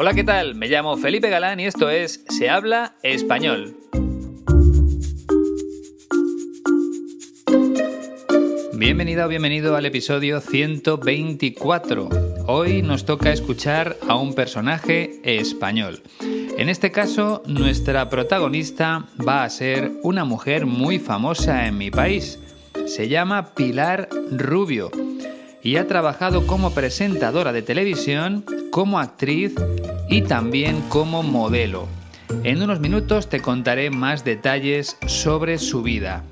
Hola, ¿qué tal? Me llamo Felipe Galán y esto es Se habla español. Bienvenida o bienvenido al episodio 124. Hoy nos toca escuchar a un personaje español. En este caso, nuestra protagonista va a ser una mujer muy famosa en mi país. Se llama Pilar Rubio y ha trabajado como presentadora de televisión, como actriz y también como modelo. En unos minutos te contaré más detalles sobre su vida.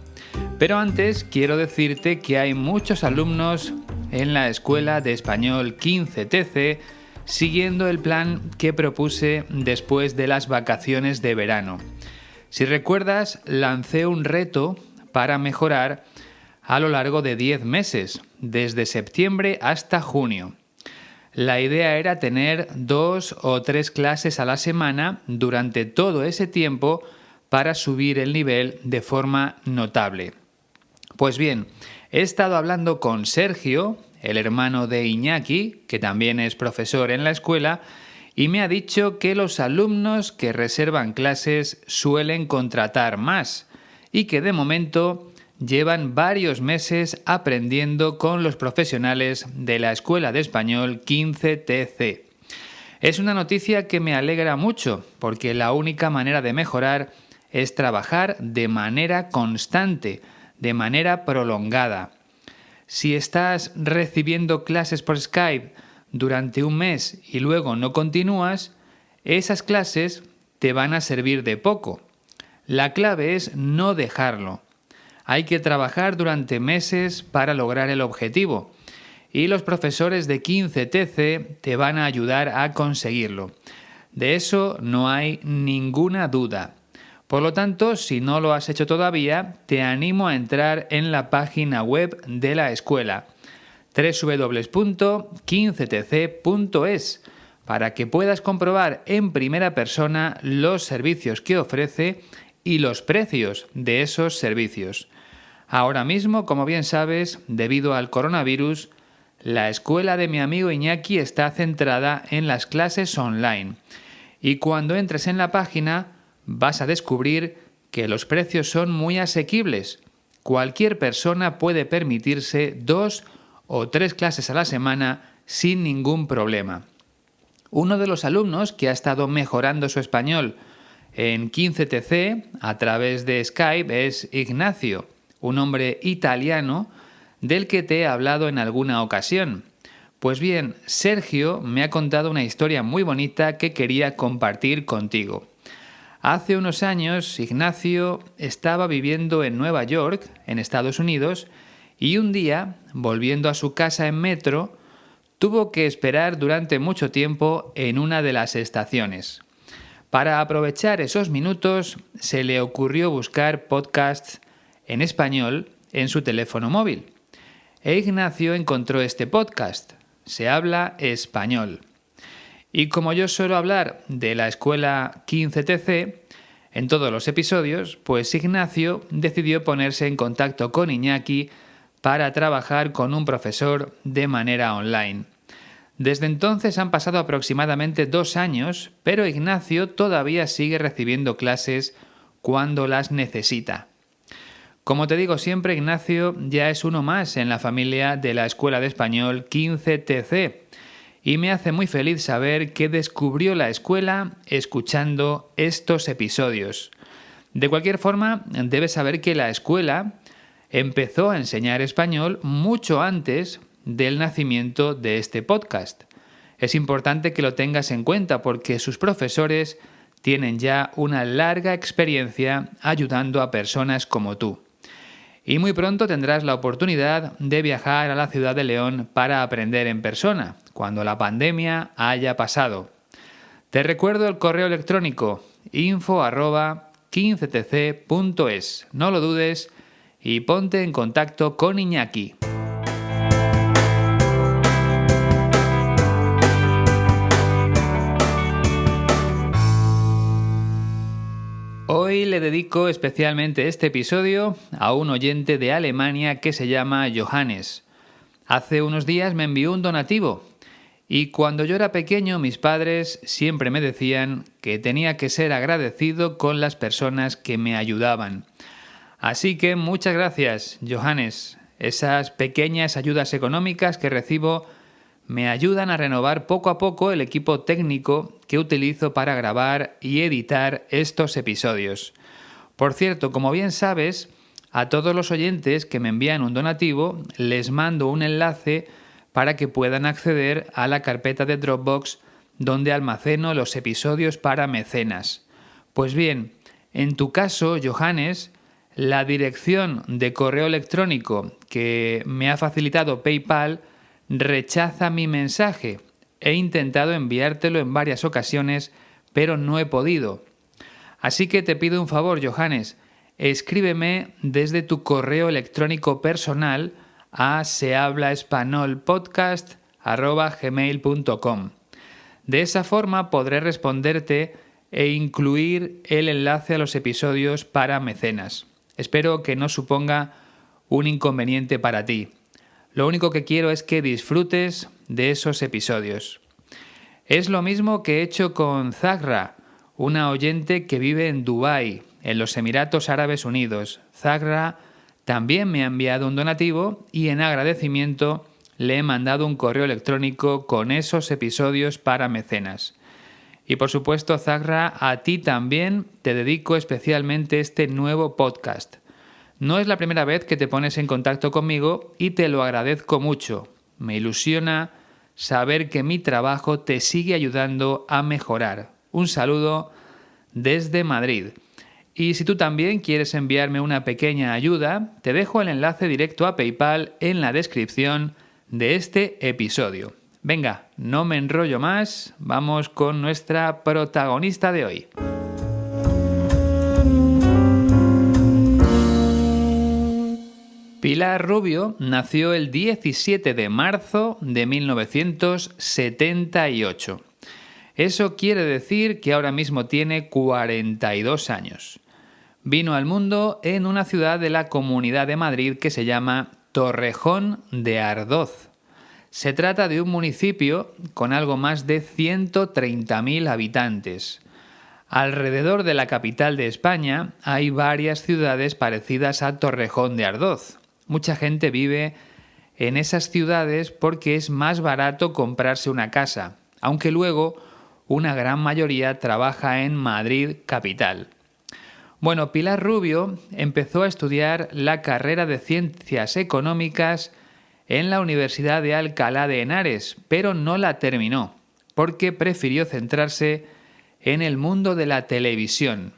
Pero antes quiero decirte que hay muchos alumnos en la Escuela de Español 15TC siguiendo el plan que propuse después de las vacaciones de verano. Si recuerdas, lancé un reto para mejorar a lo largo de 10 meses, desde septiembre hasta junio. La idea era tener 2 o 3 clases a la semana durante todo ese tiempo para subir el nivel de forma notable. Pues bien, he estado hablando con Sergio, el hermano de Iñaki, que también es profesor en la escuela, y me ha dicho que los alumnos que reservan clases suelen contratar más y que de momento llevan varios meses aprendiendo con los profesionales de la Escuela de Español 15TC. Es una noticia que me alegra mucho, porque la única manera de mejorar es trabajar de manera constante, de manera prolongada. Si estás recibiendo clases por Skype durante un mes y luego no continúas, esas clases te van a servir de poco. La clave es no dejarlo. Hay que trabajar durante meses para lograr el objetivo y los profesores de 15TC te van a ayudar a conseguirlo. De eso no hay ninguna duda. Por lo tanto, si no lo has hecho todavía, te animo a entrar en la página web de la escuela www.15tc.es para que puedas comprobar en primera persona los servicios que ofrece y los precios de esos servicios. Ahora mismo, como bien sabes, debido al coronavirus, la escuela de mi amigo Iñaki está centrada en las clases online. Y cuando entres en la página, vas a descubrir que los precios son muy asequibles. Cualquier persona puede permitirse 2 o 3 clases a la semana sin ningún problema. Uno de los alumnos que ha estado mejorando su español en 15TC a través de Skype es Ignacio, un hombre italiano del que te he hablado en alguna ocasión. Pues bien, Sergio me ha contado una historia muy bonita que quería compartir contigo. Hace unos años, Ignacio estaba viviendo en Nueva York, en Estados Unidos, y un día, volviendo a su casa en metro, tuvo que esperar durante mucho tiempo en una de las estaciones. Para aprovechar esos minutos, se le ocurrió buscar podcasts en español en su teléfono móvil. E Ignacio encontró este podcast, Se habla español. Y como yo suelo hablar de la escuela 15TC en todos los episodios, pues Ignacio decidió ponerse en contacto con Iñaki para trabajar con un profesor de manera online. Desde entonces han pasado aproximadamente 2 años, pero Ignacio todavía sigue recibiendo clases cuando las necesita. Como te digo siempre, Ignacio ya es uno más en la familia de la Escuela de Español 15TC. Y me hace muy feliz saber que descubrió la escuela escuchando estos episodios. De cualquier forma, debes saber que la escuela empezó a enseñar español mucho antes del nacimiento de este podcast. Es importante que lo tengas en cuenta porque sus profesores tienen ya una larga experiencia ayudando a personas como tú. Y muy pronto tendrás la oportunidad de viajar a la ciudad de León para aprender en persona, cuando la pandemia haya pasado. Te recuerdo el correo electrónico info@15tc.es. No lo dudes y ponte en contacto con Iñaki. Hoy le dedico especialmente este episodio a un oyente de Alemania que se llama Johannes. Hace unos días me envió un donativo Y cuando yo era pequeño, mis padres siempre me decían que tenía que ser agradecido con las personas que me ayudaban. Así que muchas gracias, Johannes. Esas pequeñas ayudas económicas que recibo me ayudan a renovar poco a poco el equipo técnico que utilizo para grabar y editar estos episodios. Por cierto, como bien sabes, a todos los oyentes que me envían un donativo les mando un enlace para que puedan acceder a la carpeta de Dropbox donde almaceno los episodios para mecenas. Pues bien, en tu caso, Johannes, la dirección de correo electrónico que me ha facilitado PayPal rechaza mi mensaje. He intentado enviártelo en varias ocasiones, pero no he podido. Así que te pido un favor, Johannes, escríbeme desde tu correo electrónico personal a sehablaespanolpodcast@gmail.com. De esa forma podré responderte e incluir el enlace a los episodios para mecenas. Espero que no suponga un inconveniente para ti. Lo único que quiero es que disfrutes de esos episodios. Es lo mismo que he hecho con Zahra, una oyente que vive en Dubái, en los Emiratos Árabes Unidos. Zahra también me ha enviado un donativo y en agradecimiento le he mandado un correo electrónico con esos episodios para mecenas. Y por supuesto, Zahra, a ti también te dedico especialmente este nuevo podcast. No es la primera vez que te pones en contacto conmigo y te lo agradezco mucho. Me ilusiona saber que mi trabajo te sigue ayudando a mejorar. Un saludo desde Madrid. Y si tú también quieres enviarme una pequeña ayuda, te dejo el enlace directo a PayPal en la descripción de este episodio. Venga, no me enrollo más, vamos con nuestra protagonista de hoy. Pilar Rubio nació el 17 de marzo de 1978. Eso quiere decir que ahora mismo tiene 42 años. Vino al mundo en una ciudad de la Comunidad de Madrid que se llama Torrejón de Ardoz. Se trata de un municipio con algo más de 130.000 habitantes. Alrededor de la capital de España hay varias ciudades parecidas a Torrejón de Ardoz. Mucha gente vive en esas ciudades porque es más barato comprarse una casa, aunque luego una gran mayoría trabaja en Madrid capital. Bueno, Pilar Rubio empezó a estudiar la carrera de Ciencias Económicas en la Universidad de Alcalá de Henares, pero no la terminó, porque prefirió centrarse en el mundo de la televisión.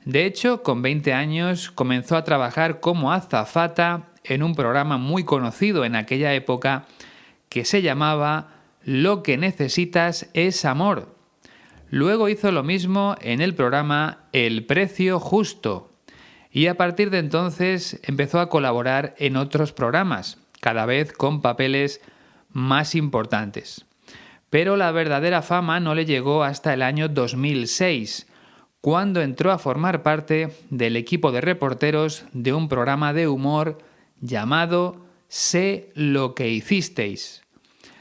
De hecho, con 20 años comenzó a trabajar como azafata en un programa muy conocido en aquella época que se llamaba Lo que necesitas es amor. Luego hizo lo mismo en el programa El precio justo y a partir de entonces empezó a colaborar en otros programas, cada vez con papeles más importantes. Pero la verdadera fama no le llegó hasta el año 2006, cuando entró a formar parte del equipo de reporteros de un programa de humor llamado Sé lo que hicisteis.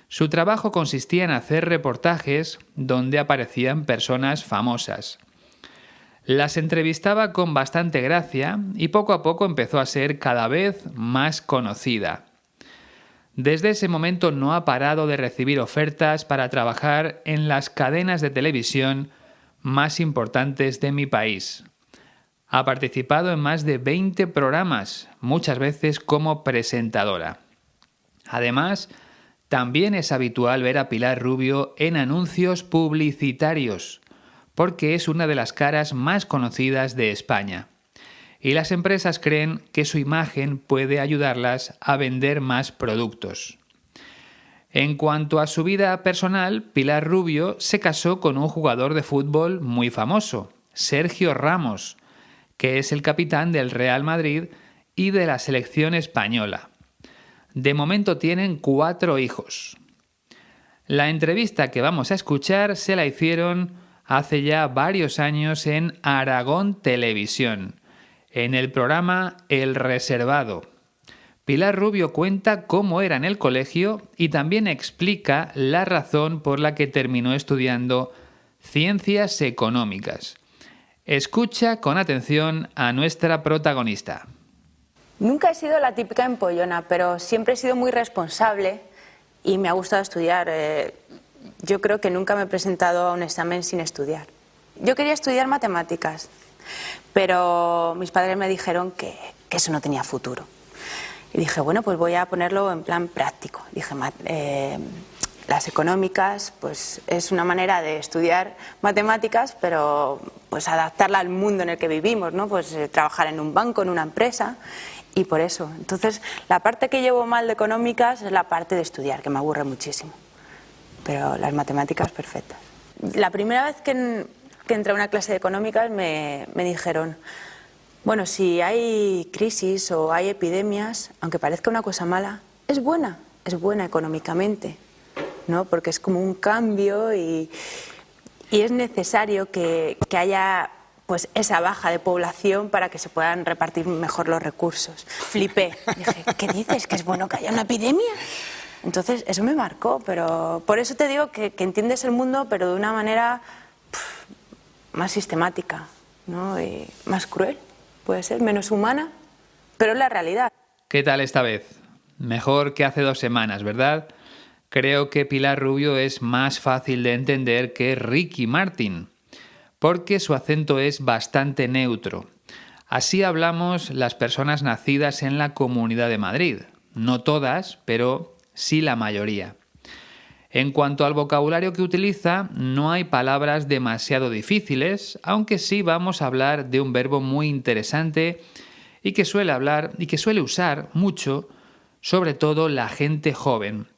Su trabajo consistía en hacer reportajes donde aparecían personas famosas. Las entrevistaba con bastante gracia y poco a poco empezó a ser cada vez más conocida. Desde ese momento no ha parado de recibir ofertas para trabajar en las cadenas de televisión más importantes de mi país. Ha participado en más de 20 programas, muchas veces como presentadora. Además, también es habitual ver a Pilar Rubio en anuncios publicitarios, porque es una de las caras más conocidas de España. Y las empresas creen que su imagen puede ayudarlas a vender más productos. En cuanto a su vida personal, Pilar Rubio se casó con un jugador de fútbol muy famoso, Sergio Ramos, que es el capitán del Real Madrid y de la selección española. De momento tienen 4 hijos. La entrevista que vamos a escuchar se la hicieron hace ya varios años en Aragón Televisión, en el programa El Reservado. Pilar Rubio cuenta cómo era en el colegio y también explica la razón por la que terminó estudiando ciencias económicas. Escucha con atención a nuestra protagonista. Nunca he sido la típica empollona, pero siempre he sido muy responsable y me ha gustado estudiar. Yo creo que nunca me he presentado a un examen sin estudiar. Yo quería estudiar matemáticas, pero mis padres me dijeron que eso no tenía futuro. Y dije, bueno, pues voy a ponerlo en plan práctico. Dije, las económicas pues es una manera de estudiar matemáticas, pero pues adaptarla al mundo en el que vivimos, ¿no? Pues trabajar en un banco, en una empresa, y por eso. Entonces, la parte que llevo mal de económicas es la parte de estudiar, que me aburre muchísimo. Pero las matemáticas, perfectas. La primera vez que entré a una clase de económicas me dijeron, bueno, si hay crisis o hay epidemias, aunque parezca una cosa mala, es buena económicamente, ¿no? Porque es como un cambio y es necesario que haya pues esa baja de población para que se puedan repartir mejor los recursos. Flipé, dije, ¿qué dices? ¿Que es bueno que haya una epidemia? Entonces eso me marcó, pero por eso te digo que entiendes el mundo, pero de una manera más sistemática, ¿no? Y más cruel, puede ser, menos humana, pero es la realidad. ¿Qué tal esta vez? Mejor que hace 2 semanas, ¿verdad? Creo que Pilar Rubio es más fácil de entender que Ricky Martin, porque su acento es bastante neutro. Así hablamos las personas nacidas en la Comunidad de Madrid. No todas, pero sí la mayoría. En cuanto al vocabulario que utiliza, no hay palabras demasiado difíciles, aunque sí vamos a hablar de un verbo muy interesante y que suele usar mucho, sobre todo la gente joven.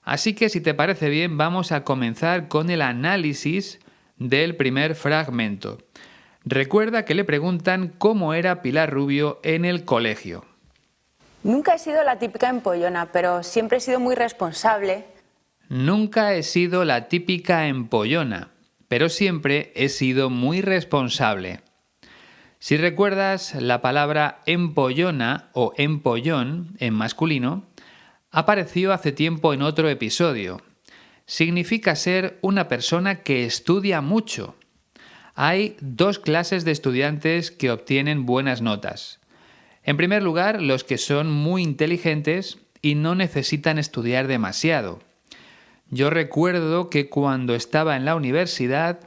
Así que si te parece bien, vamos a comenzar con el análisis del primer fragmento. Recuerda que le preguntan cómo era Pilar Rubio en el colegio. Nunca he sido la típica empollona, pero siempre he sido muy responsable. Nunca he sido la típica empollona, pero siempre he sido muy responsable. Si recuerdas, la palabra empollona o empollón en masculino apareció hace tiempo en otro episodio. Significa ser una persona que estudia mucho. Hay 2 clases de estudiantes que obtienen buenas notas. En primer lugar, los que son muy inteligentes y no necesitan estudiar demasiado. Yo recuerdo que cuando estaba en la universidad,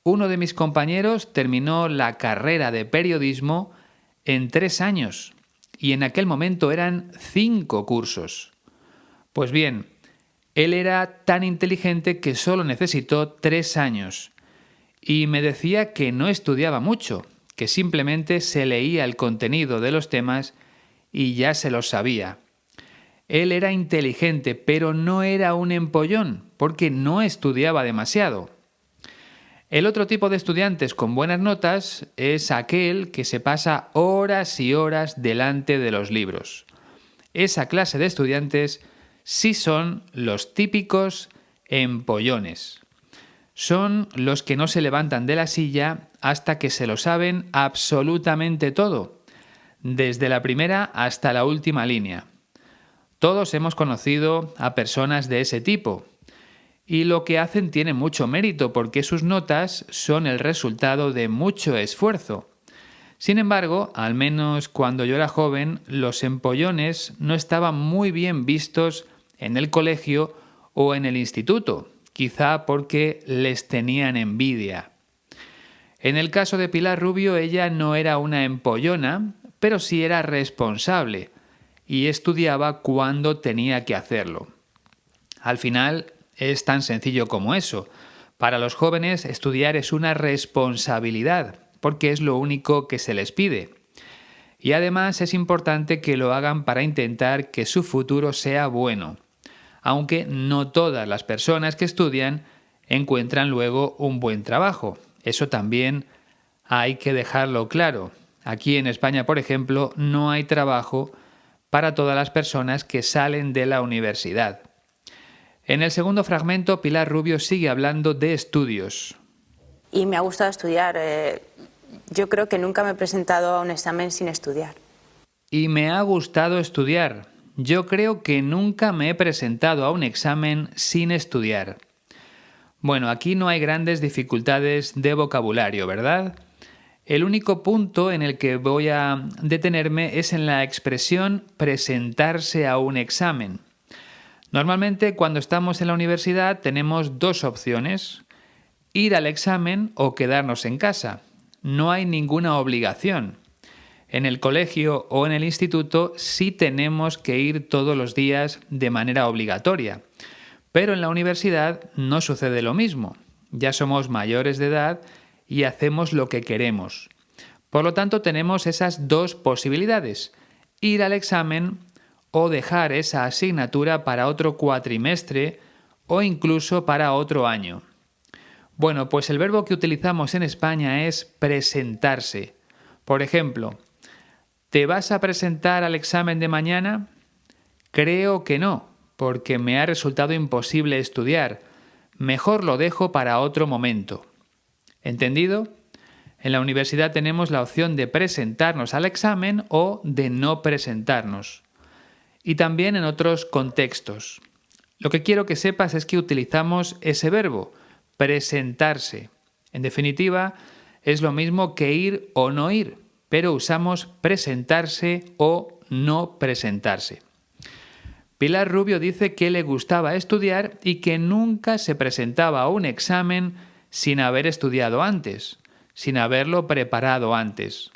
uno de mis compañeros terminó la carrera de periodismo en 3 años y en aquel momento eran 5 cursos. Pues bien, él era tan inteligente que solo necesitó 3 años y me decía que no estudiaba mucho, que simplemente se leía el contenido de los temas y ya se los sabía. Él era inteligente, pero no era un empollón, porque no estudiaba demasiado. El otro tipo de estudiantes con buenas notas es aquel que se pasa horas y horas delante de los libros. Esa clase de estudiantes sí son los típicos empollones. Son los que no se levantan de la silla hasta que se lo saben absolutamente todo, desde la primera hasta la última línea. Todos hemos conocido a personas de ese tipo, y lo que hacen tiene mucho mérito porque sus notas son el resultado de mucho esfuerzo. Sin embargo, al menos cuando yo era joven, los empollones no estaban muy bien vistos en el colegio o en el instituto, quizá porque les tenían envidia. En el caso de Pilar Rubio, ella no era una empollona, pero sí era responsable y estudiaba cuando tenía que hacerlo. Al final, es tan sencillo como eso. Para los jóvenes, estudiar es una responsabilidad, porque es lo único que se les pide. Y además es importante que lo hagan para intentar que su futuro sea bueno, aunque no todas las personas que estudian encuentran luego un buen trabajo. Eso también hay que dejarlo claro. Aquí en España, por ejemplo, no hay trabajo para todas las personas que salen de la universidad. En el segundo fragmento, Pilar Rubio sigue hablando de estudios. Y me ha gustado estudiar. Yo creo que nunca me he presentado a un examen sin estudiar. Y me ha gustado estudiar. Yo creo que nunca me he presentado a un examen sin estudiar. Bueno, aquí no hay grandes dificultades de vocabulario, ¿verdad? El único punto en el que voy a detenerme es en la expresión presentarse a un examen. Normalmente cuando estamos en la universidad tenemos dos opciones: ir al examen o quedarnos en casa. No hay ninguna obligación. En el colegio o en el instituto sí tenemos que ir todos los días de manera obligatoria. Pero en la universidad no sucede lo mismo. Ya somos mayores de edad y hacemos lo que queremos. Por lo tanto, tenemos esas dos posibilidades: ir al examen o dejar esa asignatura para otro cuatrimestre o incluso para otro año. Bueno, pues el verbo que utilizamos en España es presentarse. Por ejemplo, ¿te vas a presentar al examen de mañana? Creo que no, porque me ha resultado imposible estudiar. Mejor lo dejo para otro momento. ¿Entendido? En la universidad tenemos la opción de presentarnos al examen o de no presentarnos. Y también en otros contextos. Lo que quiero que sepas es que utilizamos ese verbo, presentarse. En definitiva, es lo mismo que ir o no ir, pero usamos presentarse o no presentarse. Pilar Rubio dice que le gustaba estudiar y que nunca se presentaba a un examen sin haber estudiado antes, sin haberlo preparado antes.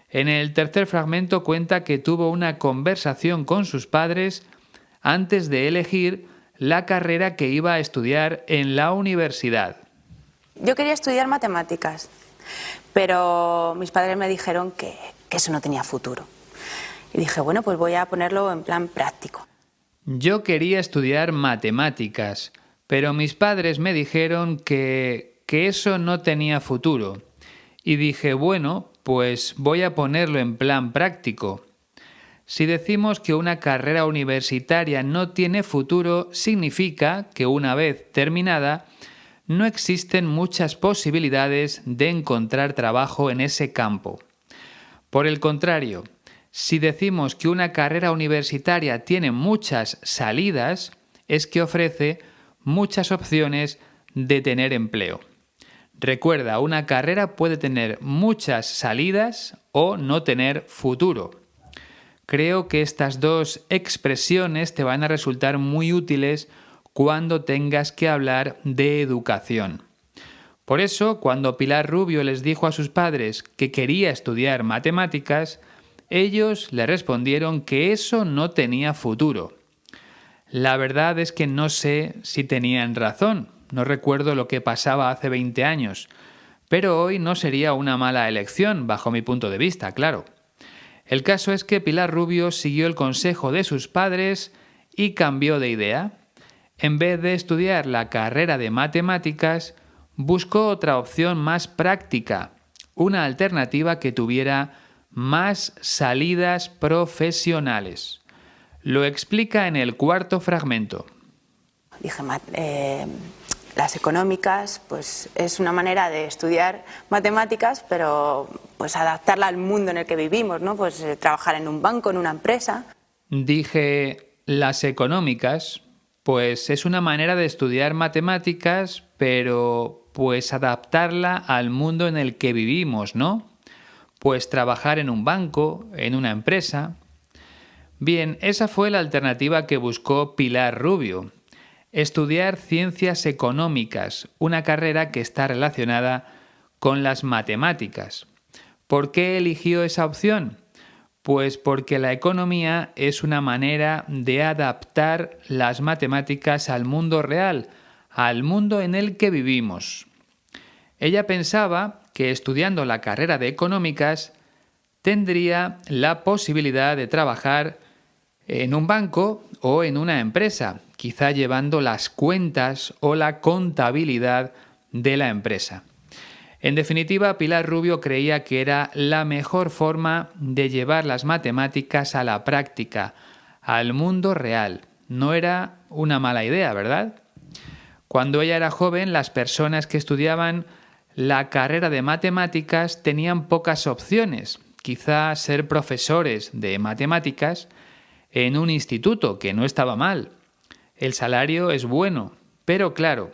En el tercer fragmento cuenta que tuvo una conversación con sus padres antes de elegir la carrera que iba a estudiar en la universidad. Yo quería estudiar matemáticas, pero mis padres me dijeron que eso no tenía futuro. Y dije, bueno, pues voy a ponerlo en plan práctico. Yo quería estudiar matemáticas, pero mis padres me dijeron que eso no tenía futuro. Y dije, bueno, pues voy a ponerlo en plan práctico. Si decimos que una carrera universitaria no tiene futuro, significa que una vez terminada, no existen muchas posibilidades de encontrar trabajo en ese campo. Por el contrario, si decimos que una carrera universitaria tiene muchas salidas, es que ofrece muchas opciones de tener empleo. Recuerda, una carrera puede tener muchas salidas o no tener futuro. Creo que estas dos expresiones te van a resultar muy útiles cuando tengas que hablar de educación. Por eso, cuando Pilar Rubio les dijo a sus padres que quería estudiar matemáticas, ellos le respondieron que eso no tenía futuro. La verdad es que no sé si tenían razón, no recuerdo lo que pasaba hace 20 años, pero hoy no sería una mala elección, bajo mi punto de vista, claro. El caso es que Pilar Rubio siguió el consejo de sus padres y cambió de idea. En vez de estudiar la carrera de matemáticas, buscó otra opción más práctica, una alternativa que tuviera más salidas profesionales. Lo explica en el cuarto fragmento. Dije, las económicas, pues es una manera de estudiar matemáticas, pero pues adaptarla al mundo en el que vivimos, ¿no? Pues trabajar en un banco, en una empresa. Dije, las económicas, pues es una manera de estudiar matemáticas, pero pues adaptarla al mundo en el que vivimos, ¿no? Pues trabajar en un banco, en una empresa. Bien, esa fue la alternativa que buscó Pilar Rubio. Estudiar ciencias económicas, una carrera que está relacionada con las matemáticas. ¿Por qué eligió esa opción? Pues porque la economía es una manera de adaptar las matemáticas al mundo real, al mundo en el que vivimos. Ella pensaba que estudiando la carrera de económicas tendría la posibilidad de trabajar en un banco o en una empresa, quizá llevando las cuentas o la contabilidad de la empresa. En definitiva, Pilar Rubio creía que era la mejor forma de llevar las matemáticas a la práctica, al mundo real. No era una mala idea, ¿verdad? Cuando ella era joven, las personas que estudiaban la carrera de matemáticas tenían pocas opciones. quizá ser profesores de matemáticas en un instituto, que no estaba mal. El salario es bueno, pero claro,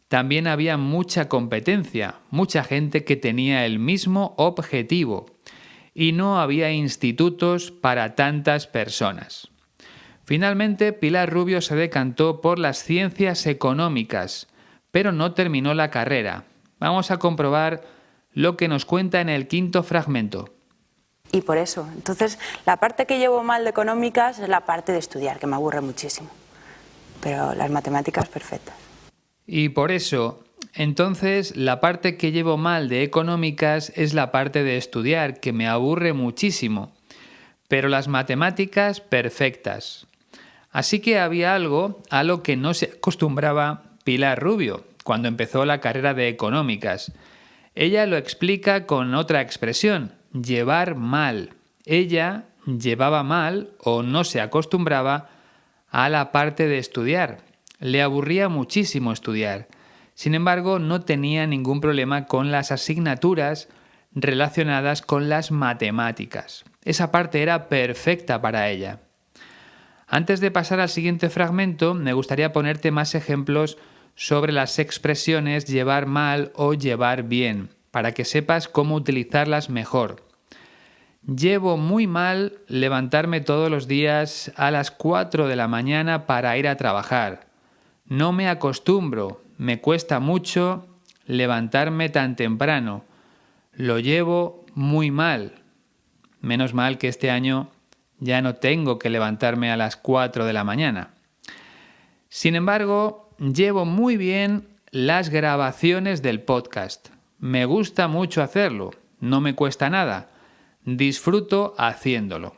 también había mucha competencia, mucha gente que tenía el mismo objetivo y no había institutos para tantas personas. Finalmente, Pilar Rubio se decantó por las ciencias económicas, pero no terminó la carrera. Vamos a comprobar lo que nos cuenta en el quinto fragmento. Y por eso, entonces, la parte que llevo mal de económicas es la parte de estudiar, que me aburre muchísimo. Pero las matemáticas, perfectas. Y por eso, entonces, la parte que llevo mal de económicas es la parte de estudiar, que me aburre muchísimo. Pero las matemáticas, perfectas. Así que había algo a lo que no se acostumbraba Pilar Rubio cuando empezó la carrera de económicas. Ella lo explica con otra expresión, llevar mal. Ella llevaba mal o no se acostumbraba a la parte de estudiar. Le aburría muchísimo estudiar. Sin embargo, no tenía ningún problema con las asignaturas relacionadas con las matemáticas. Esa parte era perfecta para ella. Antes de pasar al siguiente fragmento, me gustaría ponerte más ejemplos sobre las expresiones llevar mal o llevar bien, para que sepas cómo utilizarlas mejor. Llevo muy mal levantarme todos los días a las 4 de la mañana para ir a trabajar. No me acostumbro, me cuesta mucho levantarme tan temprano. Lo llevo muy mal. Menos mal que este año ya no tengo que levantarme a las 4 de la mañana. Sin embargo, llevo muy bien las grabaciones del podcast. Me gusta mucho hacerlo, no me cuesta nada. Disfruto haciéndolo.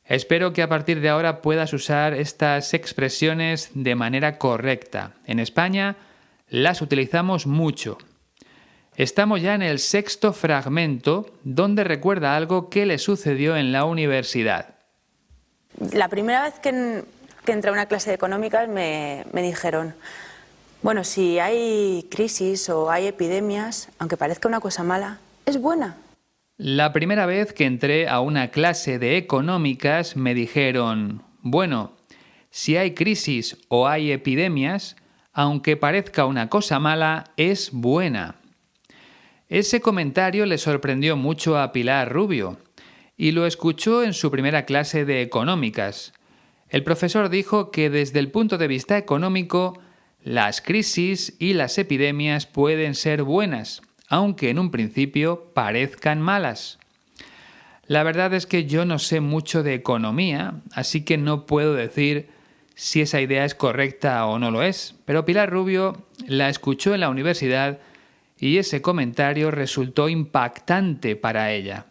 Espero que a partir de ahora puedas usar estas expresiones de manera correcta. En España las utilizamos mucho. Estamos ya en el sexto fragmento, donde recuerda algo que le sucedió en la universidad. La primera vez que entré a una clase de económicas me dijeron, bueno, si hay crisis o hay epidemias, aunque parezca una cosa mala, es buena. La primera vez que entré a una clase de económicas me dijeron, bueno, si hay crisis o hay epidemias, aunque parezca una cosa mala, es buena. Ese comentario le sorprendió mucho a Pilar Rubio y lo escuchó en su primera clase de económicas. El profesor dijo que desde el punto de vista económico, las crisis y las epidemias pueden ser buenas, aunque en un principio parezcan malas. La verdad es que yo no sé mucho de economía, así que no puedo decir si esa idea es correcta o no lo es, pero Pilar Rubio la escuchó en la universidad y ese comentario resultó impactante para ella.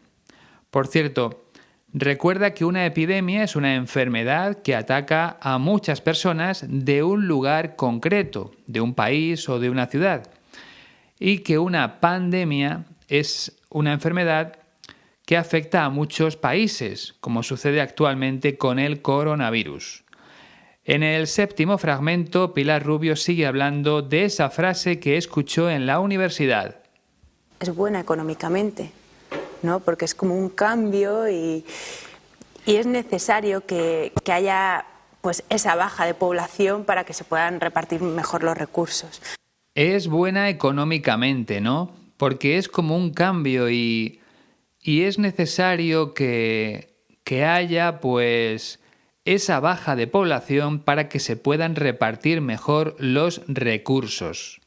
Por cierto, recuerda que una epidemia es una enfermedad que ataca a muchas personas de un lugar concreto, de un país o de una ciudad, y que una pandemia es una enfermedad que afecta a muchos países, como sucede actualmente con el coronavirus. En el séptimo fragmento, Pilar Rubio sigue hablando de esa frase que escuchó en la universidad. Es buena económicamente, ¿no? Porque es como un cambio y es necesario que haya pues, esa baja de población para que se puedan repartir mejor los recursos. Es buena económicamente, ¿no? Porque es como un cambio y es necesario que haya pues esa baja de población para que se puedan repartir mejor los recursos.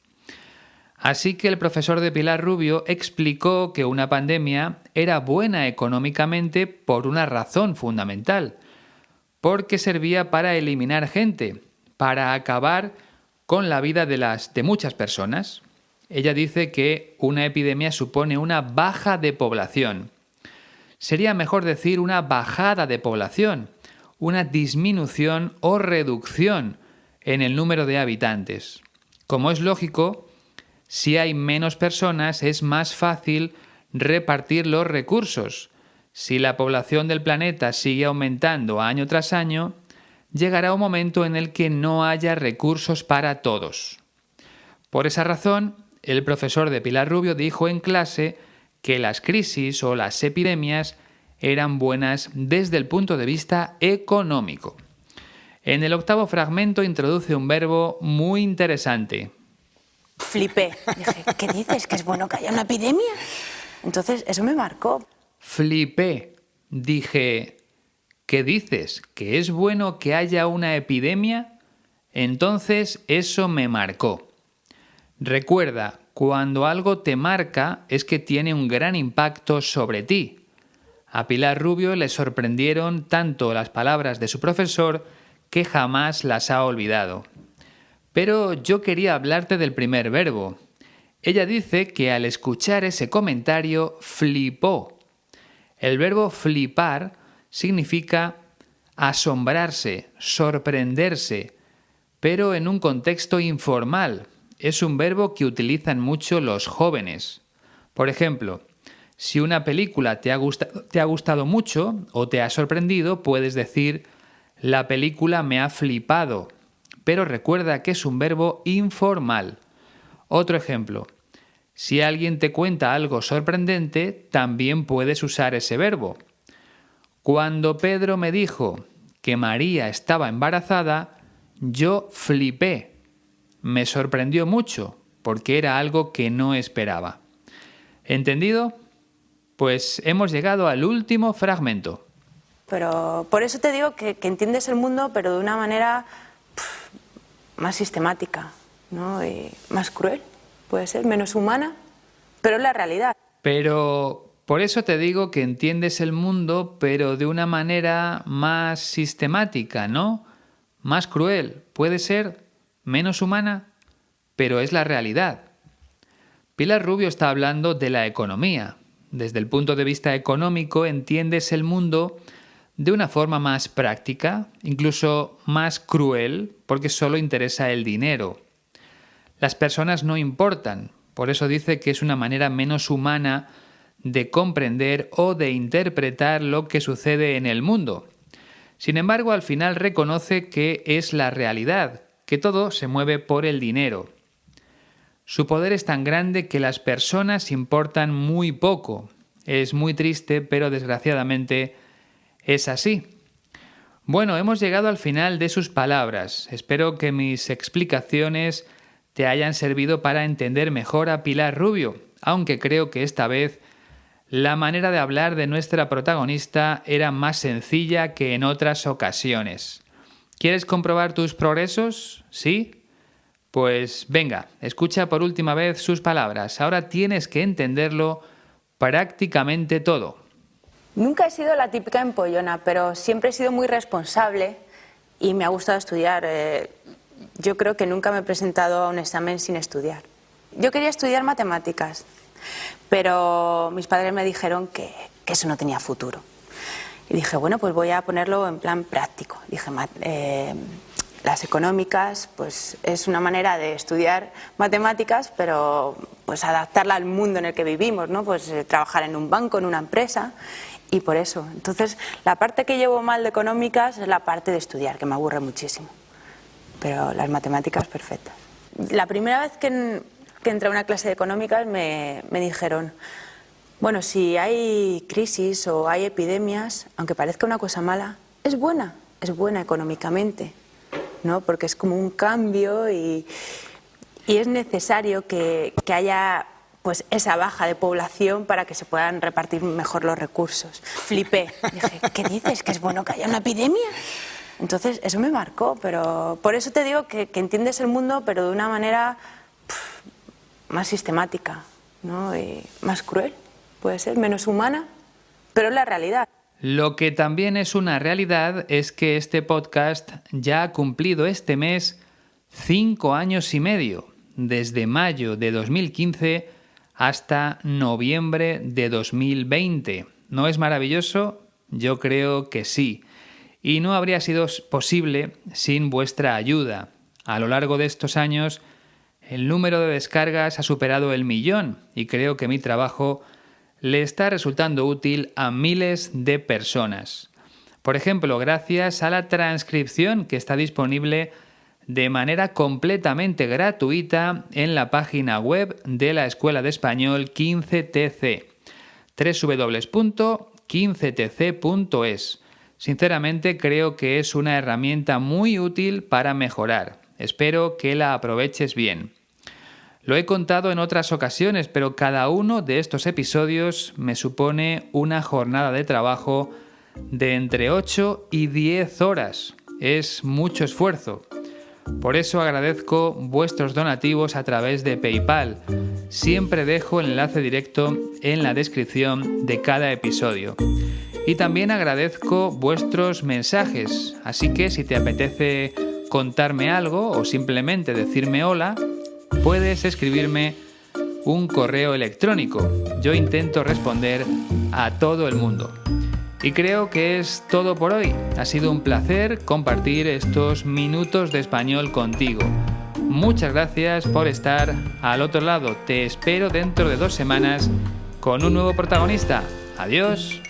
Así que el profesor de Pilar Rubio explicó que una pandemia era buena económicamente por una razón fundamental, porque servía para eliminar gente, para acabar con la vida de muchas personas. Ella dice que una epidemia supone una baja de población. Sería mejor decir una bajada de población, una disminución o reducción en el número de habitantes. Como es lógico, si hay menos personas es más fácil repartir los recursos. Si la población del planeta sigue aumentando año tras año, llegará un momento en el que no haya recursos para todos. Por esa razón, el profesor de Pilar Rubio dijo en clase que las crisis o las epidemias eran buenas desde el punto de vista económico. En el octavo fragmento introduce un verbo muy interesante. Flipé. Dije, ¿qué dices? ¿Que es bueno que haya una epidemia? Entonces, eso me marcó. Flipé. Dije, ¿qué dices? ¿Que es bueno que haya una epidemia? Entonces, eso me marcó. Recuerda, cuando algo te marca es que tiene un gran impacto sobre ti. A Pilar Rubio le sorprendieron tanto las palabras de su profesor que jamás las ha olvidado. Pero yo quería hablarte del primer verbo. Ella dice que al escuchar ese comentario flipó. El verbo flipar significa asombrarse, sorprenderse, pero en un contexto informal. Es un verbo que utilizan mucho los jóvenes. Por ejemplo, si una película te ha gustado mucho o te ha sorprendido, puedes decir la película me ha flipado. Pero recuerda que es un verbo informal. Otro ejemplo. Si alguien te cuenta algo sorprendente, también puedes usar ese verbo. Cuando Pedro me dijo que María estaba embarazada, yo flipé. Me sorprendió mucho, porque era algo que no esperaba. ¿Entendido? Pues hemos llegado al último fragmento. Pero por eso te digo que entiendes el mundo, pero de una manera más sistemática, ¿no? Y más cruel, puede ser, menos humana, pero es la realidad. Pero por eso te digo que entiendes el mundo, pero de una manera más sistemática, ¿no? Más cruel, puede ser, menos humana, pero es la realidad. Pilar Rubio está hablando de la economía. Desde el punto de vista económico entiendes el mundo de una forma más práctica, incluso más cruel, porque solo interesa el dinero. Las personas no importan, por eso dice que es una manera menos humana de comprender o de interpretar lo que sucede en el mundo. Sin embargo, al final reconoce que es la realidad, que todo se mueve por el dinero. Su poder es tan grande que las personas importan muy poco. Es muy triste, pero desgraciadamente es así. Bueno, hemos llegado al final de sus palabras. Espero que mis explicaciones te hayan servido para entender mejor a Pilar Rubio, aunque creo que esta vez la manera de hablar de nuestra protagonista era más sencilla que en otras ocasiones. ¿Quieres comprobar tus progresos? ¿Sí? Pues venga, escucha por última vez sus palabras. Ahora tienes que entenderlo prácticamente todo. Nunca he sido la típica empollona, pero siempre he sido muy responsable y me ha gustado estudiar. Yo creo que nunca me he presentado a un examen sin estudiar. Yo quería estudiar matemáticas, pero mis padres me dijeron que eso no tenía futuro. Y dije, bueno, pues voy a ponerlo en plan práctico. Dije, las económicas, pues es una manera de estudiar matemáticas, pero pues adaptarla al mundo en el que vivimos, ¿no? Pues trabajar en un banco, en una empresa, y por eso. Entonces, la parte que llevo mal de económicas es la parte de estudiar, que me aburre muchísimo. Pero las matemáticas, perfectas. La primera vez que entré a una clase de económicas me dijeron, bueno, si hay crisis o hay epidemias, aunque parezca una cosa mala, es buena económicamente, ¿no? Porque es como un cambio y es necesario que haya pues esa baja de población para que se puedan repartir mejor los recursos. Flipé. Dije, ¿qué dices? ¿Que es bueno que haya una epidemia? Entonces, eso me marcó, pero por eso te digo que entiendes el mundo, pero de una manera más sistemática, ¿no? Y más cruel, puede ser, menos humana, pero es la realidad. Lo que también es una realidad es que este podcast ya ha cumplido este mes 5 años y medio, desde mayo de 2015 hasta noviembre de 2020. ¿No es maravilloso? Yo creo que sí. Y no habría sido posible sin vuestra ayuda. A lo largo de estos años, el número de descargas ha superado el 1.000.000 y creo que mi trabajo le está resultando útil a miles de personas. Por ejemplo, gracias a la transcripción que está disponible de manera completamente gratuita en la página web de la Escuela de Español 15TC. www.15tc.es. Sinceramente creo que es una herramienta muy útil para mejorar. Espero que la aproveches bien. Lo he contado en otras ocasiones, pero cada uno de estos episodios me supone una jornada de trabajo de entre 8 y 10 horas. Es mucho esfuerzo. Por eso agradezco vuestros donativos a través de PayPal. Siempre dejo el enlace directo en la descripción de cada episodio. Y también agradezco vuestros mensajes, así que si te apetece contarme algo o simplemente decirme hola, puedes escribirme un correo electrónico. Yo intento responder a todo el mundo. Y creo que es todo por hoy. Ha sido un placer compartir estos minutos de español contigo. Muchas gracias por estar al otro lado. Te espero dentro de 2 semanas con un nuevo protagonista. Adiós.